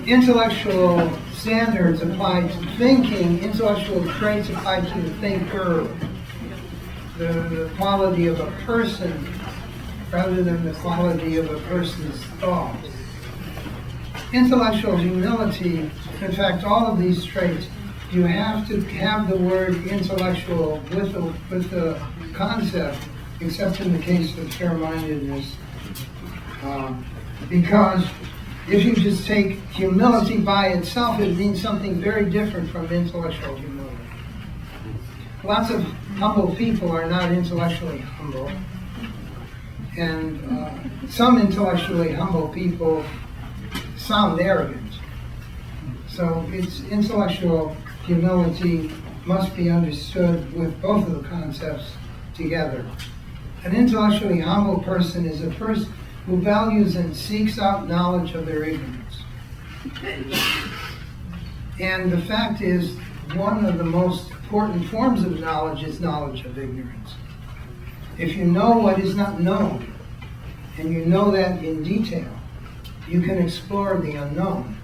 intellectual standards apply to thinking, intellectual traits apply to the thinker, the quality of a person rather than the quality of a person's thought. Intellectual humility, in fact, all of these traits, you have to have the word intellectual with the concept, except in the case of fair-mindedness. Because if you just take humility by itself, it means something very different from intellectual humility. Lots of humble people are not intellectually humble. And some intellectually humble people sound arrogant. So it's intellectual humility must be understood with both of the concepts together. An intellectually humble person is a person who values and seeks out knowledge of their ignorance. And the fact is, one of the most important forms of knowledge is knowledge of ignorance. If you know what is not known, and you know that in detail, you can explore the unknown.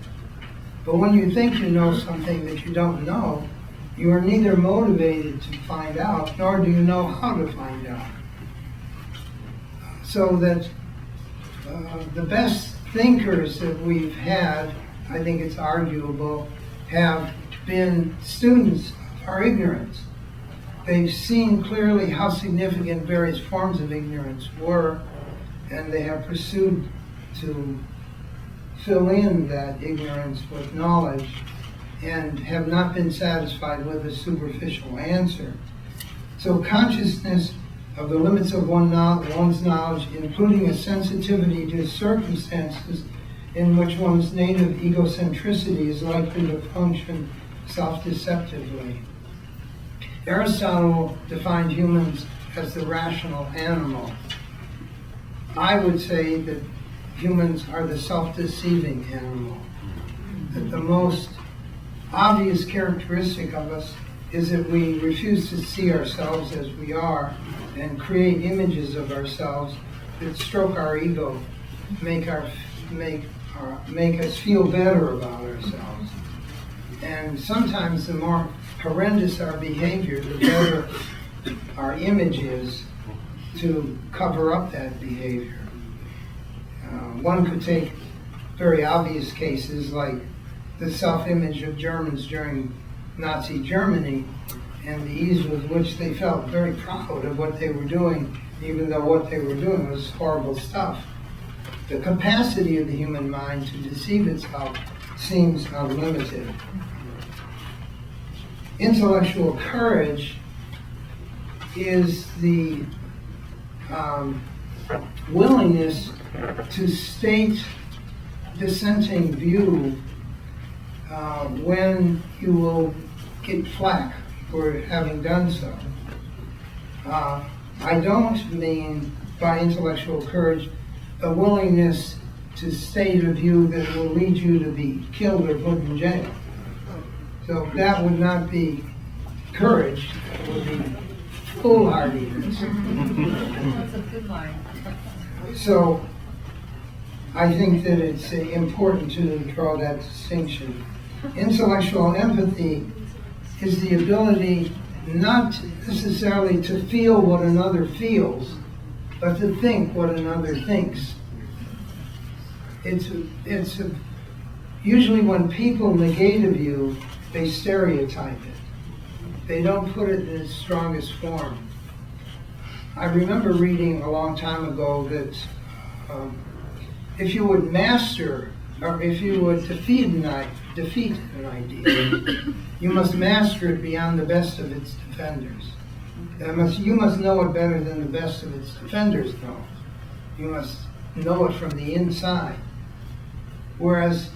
But when you think you know something that you don't know, you are neither motivated to find out, nor do you know how to find out. So that the best thinkers that we've had, I think it's arguable, have been students of our ignorance. They've seen clearly how significant various forms of ignorance were, and they have pursued to fill in that ignorance with knowledge and have not been satisfied with a superficial answer. So consciousness of the limits of one's knowledge, including a sensitivity to circumstances in which one's native egocentricity is likely to function self-deceptively. Aristotle defined humans as the rational animal. I would say that humans are the self-deceiving animal. That the most obvious characteristic of us is that we refuse to see ourselves as we are and create images of ourselves that stroke our ego, make us feel better about ourselves. And sometimes the more horrendous our behavior, the better our image is to cover up that behavior. One could take very obvious cases like the self-image of Germans during Nazi Germany and the ease with which they felt very proud of what they were doing, even though what they were doing was horrible stuff. The capacity of the human mind to deceive itself seems unlimited. Intellectual courage is the willingness to state dissenting view when you will get flack for having done so. I don't mean by intellectual courage a willingness to state a view that will lead you to be killed or put in jail. So that would not be courage, it would be foolhardiness. That's a good line. So I think that it's important to draw that distinction. Intellectual empathy is the ability not necessarily to feel what another feels, but to think what another thinks. Usually when people negate a view, they stereotype it. They don't put it in its strongest form. I remember reading a long time ago that if you would master, or if you would defeat an idea, you must master it beyond the best of its defenders. You must know it better than the best of its defenders know. You must know it from the inside. Whereas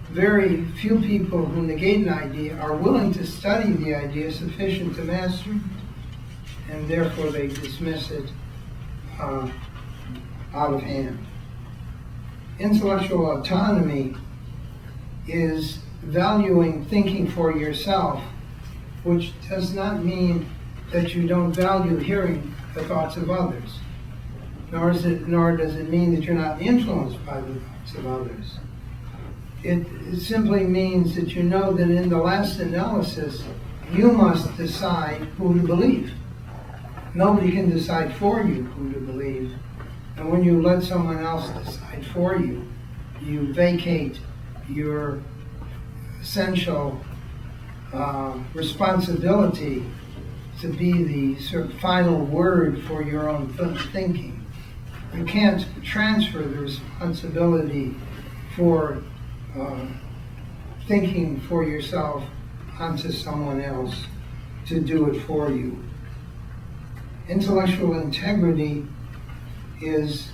very few people who negate an idea are willing to study the idea sufficient to master it, and therefore they dismiss it out of hand. Intellectual autonomy is valuing thinking for yourself, which does not mean that you don't value hearing the thoughts of others, nor does it mean that you're not influenced by the thoughts of others. It simply means that you know that in the last analysis, you must decide who to believe. Nobody can decide for you who to believe. And when you let someone else decide for you, you vacate your essential responsibility to be the sort of final word for your own thinking. You can't transfer the responsibility for thinking for yourself onto someone else to do it for you. Intellectual integrity is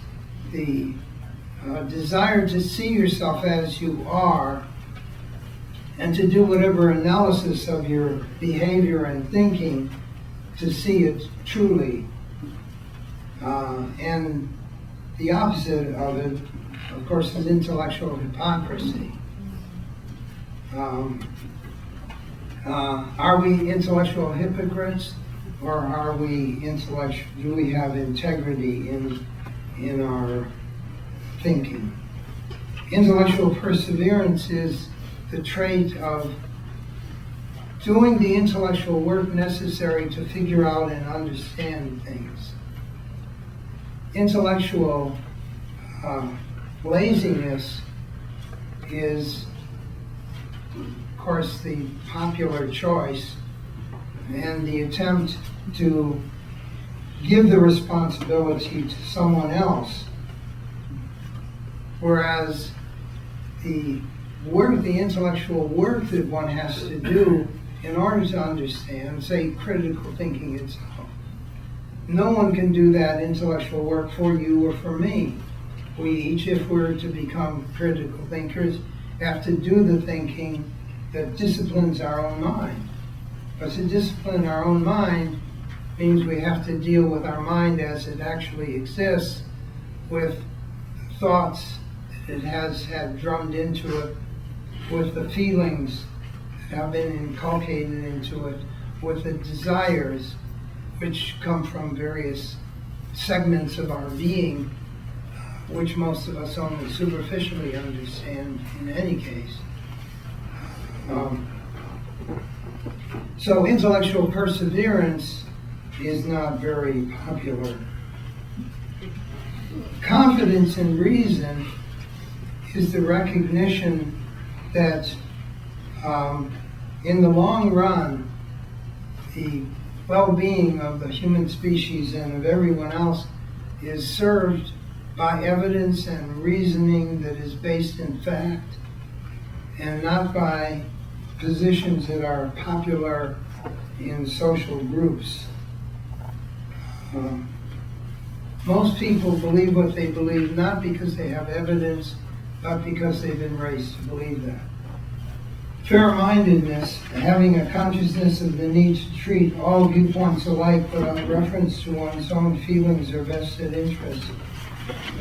the desire to see yourself as you are and to do whatever analysis of your behavior and thinking to see it truly. And the opposite of it, of course, is intellectual hypocrisy. Are we intellectual hypocrites, or are we do we have integrity in our thinking? Intellectual perseverance is the trait of doing the intellectual work necessary to figure out and understand things. Intellectual laziness is, of course, the popular choice and the attempt to give the responsibility to someone else, whereas the intellectual work that one has to do in order to understand, say, critical thinking itself, no one can do that intellectual work for you or for me. We each, if we're to become critical thinkers, have to do the thinking that disciplines our own mind. But to discipline our own mind means we have to deal with our mind as it actually exists, with thoughts that it has had drummed into it, with the feelings that have been inculcated into it, with the desires which come from various segments of our being, which most of us only superficially understand in any case. So intellectual perseverance is not very popular. Confidence in reason is the recognition that in the long run, the well-being of the human species and of everyone else is served by evidence and reasoning that is based in fact, and not by positions that are popular in social groups. Most people believe what they believe not because they have evidence, but because they've been raised to believe that. Fair-mindedness, having a consciousness of the need to treat all viewpoints alike without reference to one's own feelings or vested interests,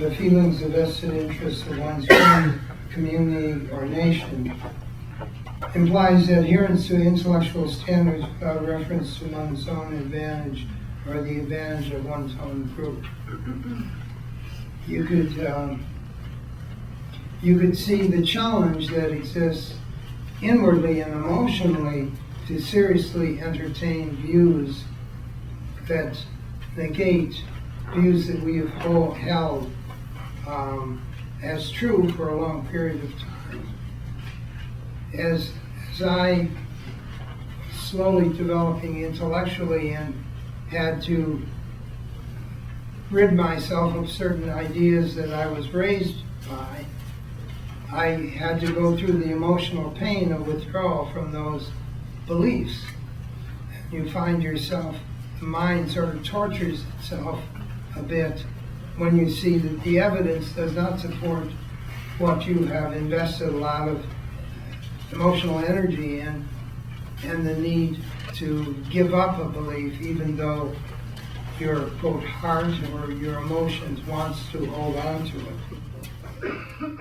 the feelings of vested interests of one's friend, community, or nation, implies adherence to intellectual standards without reference to one's own advantage or the advantage of one's own group. You could see the challenge that exists inwardly and emotionally to seriously entertain views that negate views that we have held as true for a long period of time. As I slowly developing intellectually and had to rid myself of certain ideas that I was raised by, I had to go through the emotional pain of withdrawal from those beliefs. You find yourself, the mind sort of tortures itself a bit when you see that the evidence does not support what you have invested a lot of emotional energy in, and the need to give up a belief even though your, quote, heart or your emotions wants to hold on to it.